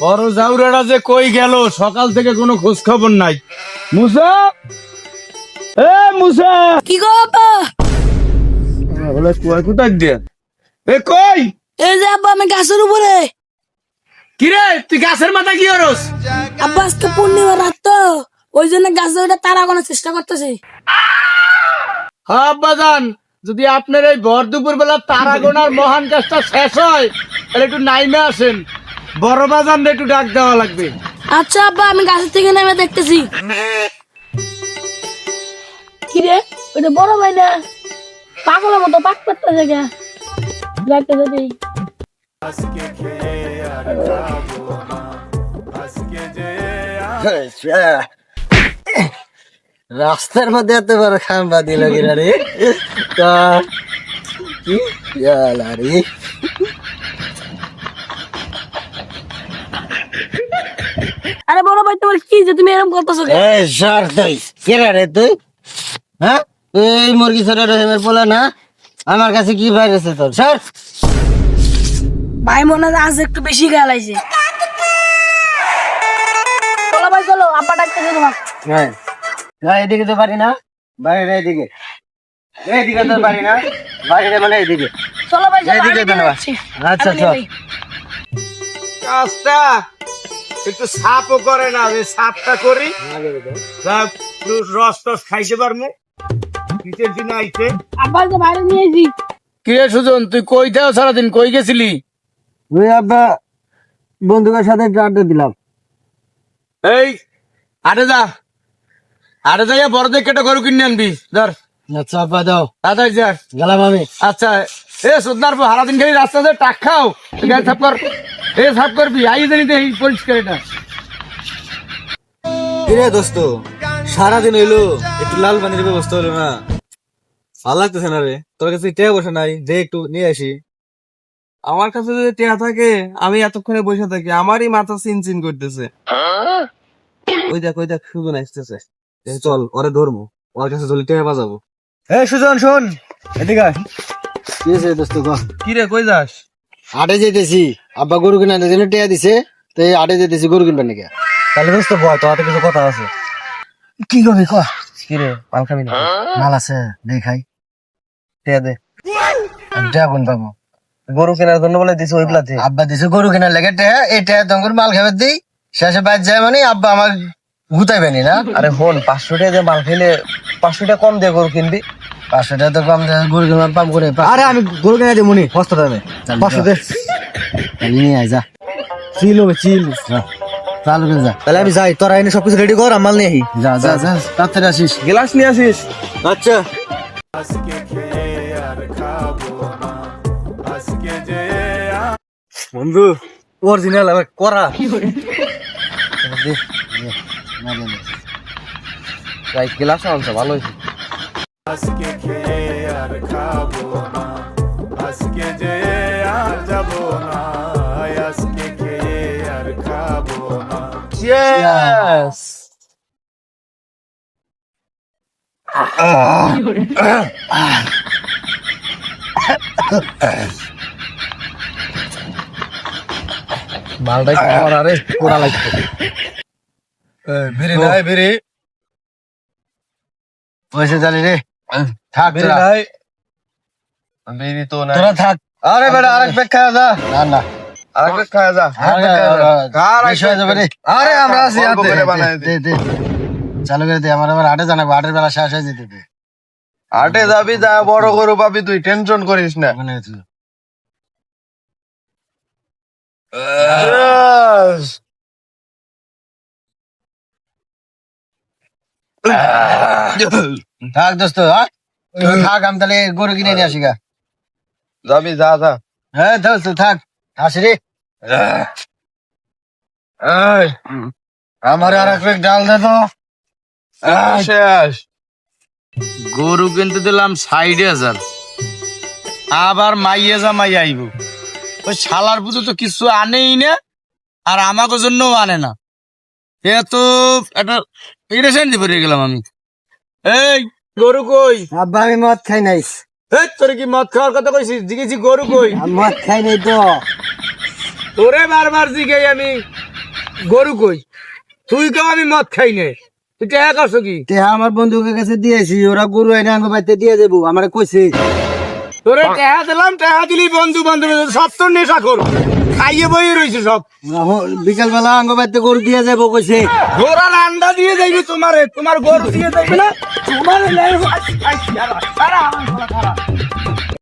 বড় জাউরাটা যে কই গেল, সকাল থেকে কোনো খোঁজ খবর নাই। মুসা, এ মুসা, কি গো আব্বা? বলে কই কোথায় দিয়ে? এ কই? এই যে আব্বা, আমি গাছের উপরে। কি রে, তুই গাছের মাথা কি করস? আব্বা আজকে পূর্ণিমা রাত তো, ওই জন্য গাছে ওইটা তারা গোনার চেষ্টা করতেছি। হ্যাঁ আব্বাজান, যদি আপনার এই ভর দুপুর বেলা তারা গোনার মহান কাজটা শেষ হয়, তাহলে একটু নাইমে আসেন। বড় বাজান একটু ডাক দেওয়া লাগবে। আচ্ছা আব্বা, আমি গাছের থেকে নেমে দেখতেছি। কি রে, ওইটা বড় ভাই না? পাগলের মতো পাক করতেছে কে? দেখতেছে তুই। রাস্তার মধ্যে এত বড় খাম্বা দিল কিনা রে? তা কি ইয়ালা রে? আরে বড় ভাই, তোমার কি যে তুমি এরকম করতেছো কে? এই সর তুই, কেরা রে তুই? হ্যাঁ, এই মুরগি ছোটা রহিমের পোলা না? আমার কাছে কি বাইরেছে তোর? সর। ভাই মনে হয় আজ একটু বেশি খেলাইছে। চলো ভাই চলো, আব্বা ডাকতেছে তোমার। হ্যাঁ, এদিকে তো পারি না, বাইরে এদিকে। এইদিকে তোর বাড়ি না, বাইরে মানে এইদিকে। চলো ভাই চলো, এইদিকে আমি তো না। যাচ্ছি। আচ্ছা আমি চল। নেই। কাজটা একটু সাপও করে না, ওই সাপটা করি, রস টস খাইতে পারবো। কিসের দিন আইছে? আব্বা তো বাইরে নিয়ে এসি। কি রে সুজন, তুই কই থাও সারাদিন, কই গেছিলি? ওই আব্বা বন্ধুদের সাথে একটু আড্ডা দিলাম। এই আরে যা, আরে যাইয়া বড় দেখে একটা গরু কিনে আনবি, ধর। আচ্ছা আব্বা দাও, তাড়াতাড়ি যা। গেলাম আমি। আচ্ছা, এ সুদনার সারাদিন খালি রাস্তাতে টাক খাও, গাড়ি সাফ কর। এ সাফ করবি, আই জানি তো এই পরিষ্কার এটা। কিরে দোস্ত, সারাদিন হইলো একটু লাল পানির ব্যবস্থা হলো না? ভালো লাগতেছে না রে। তোর কাছে টেয়া বসে নাই, দে একটু নিয়ে আসি। আমার কাছে যদি টেয়া থাকে, আমি এতক্ষণে বসে থাকি, আমারই মাথা চিন করতেছে। ওই দেখ সুজন আসতেছে। চল ওরে ধরবো, ওর কাছে ধরলে টেয়া বাজাবো। এই সুজন শোন, এদিকে আয়। কি হয়েছে দোস্ত কহ? কি রে, কই যাস? আটে যেতেছি, আব্বা গরু কিনা জন্য টেয়া দিছে, তো এই আটে যেতেছি গরু কিনবেন নাকি? তাহলে দোস্ত বয়, তোর হাতে কিছু কথা আছে। কি করবি কহ? কি রে, পাল খাবি না? মাল আছে, দেখাই। টেয়া দে। টেয়া কোন পাবো? গরু কেনার জন্য বলে দিছে ওইগুলাতে। আব্বা দিছে গরু কেনার লেগে টেয়া, এই টেয়া তখন মাল খাবার দিই, শেষে বাইর যায় মানে আব্বা আমার গুতাইবেনি না। আরে হন, 500 টাকা দিয়ে মাল খেলে 500 টাকা কম দিয়ে গরু কিনবি। 500 টাকা তো কম দেয়, গরু কিনবার পাম করে। আরে আমি গরু কিনে দিই মনি, সস্তা দামে। 500 দে। তাহলে নিয়ে আয় যা, চিল হবে চিল। চালু করে যা। তাহলে আমি যাই, তোরা এনে সবকিছু রেডি কর, মাল নিয়ে আহি। যা যা যা, তাড়াতাড়ি আসিস। গ্লাস নিয়ে আসিস। আচ্ছা। বন্ধু অরিজিনাল আবার করা। গ্লাস আনছে, ভালো হয়েছে। Yes. মালটাই করা রে, কোড়া লাগছে। বেরে নাই, বেরে পয়সা জানি রে, থাক বেরে তোরা। নাই। বেরি তো নাই। তোরা থাক। আরে বেটা, আরেক ব্যাগ খাওয়া যা। না না, আরেক ব্যাগ খাওয়া যা। বেশি হয়ে যাবে রে। আরে আমরা আছি, অল্প হাতে। করে বানায় দে, দে। চালু করে দে, আমার আবার আটে জানাবো, আটের বেলা শেষ হয়ে যেতে দে। আটে যাবি, যা বড় গরু পাবি, তুই টেনশন করিস না। বানায় তুই। থাক দোস্ত, হ্যাঁ তুই থাক, আমি তাহলে গরু কিনে নিয়ে আসি গা। যাবি, যা যা। হ্যাঁ দোস্ত থাক, আসি রে। এই, আমার আর এক প্যাক ডাল দে তো। শেষ। গরু কিনতে দিলাম 60,000, আবার মাইয়ে জামাই আইব। ওই শালার পুজো তো কিছু আনেই না, আর আমাকে জন্যও আনে না। এ তো একটা ইরেশন দিয়ে পড়ে গেলাম আমি। এই গরু কই? আব্বা আমি মদ খাই নাই। এই তোর কি মদ খাওয়ার কথা কইছিস? জিজ্ঞেসি গরু কই? আমি মদ খাই নাই তো। তোরে বারবার জিজ্ঞাই আমি গরু কই তুই কেউ আমি মদ খাই নে তুই টেহা করছো কি টেহা আমার বন্ধুকের কাছে দিয়েছি, ওরা গরু এনে আঙ্গ বাড়িতে দিয়ে দেবো, আমার কইছে। তোরে টেহা দিলাম, টেহা দিলি বন্ধু বান্ধব সব তোর নেশা কর খাইয়ে বইয়ে রয়েছে সব। বিকাল বেলা আঙ্গ বাড়িতে গরু দিয়ে যাবো কইছে। ঘোড়ার আন্ডা দিয়ে যাইবে তোমার গরু দিয়ে যাইবে না তোমার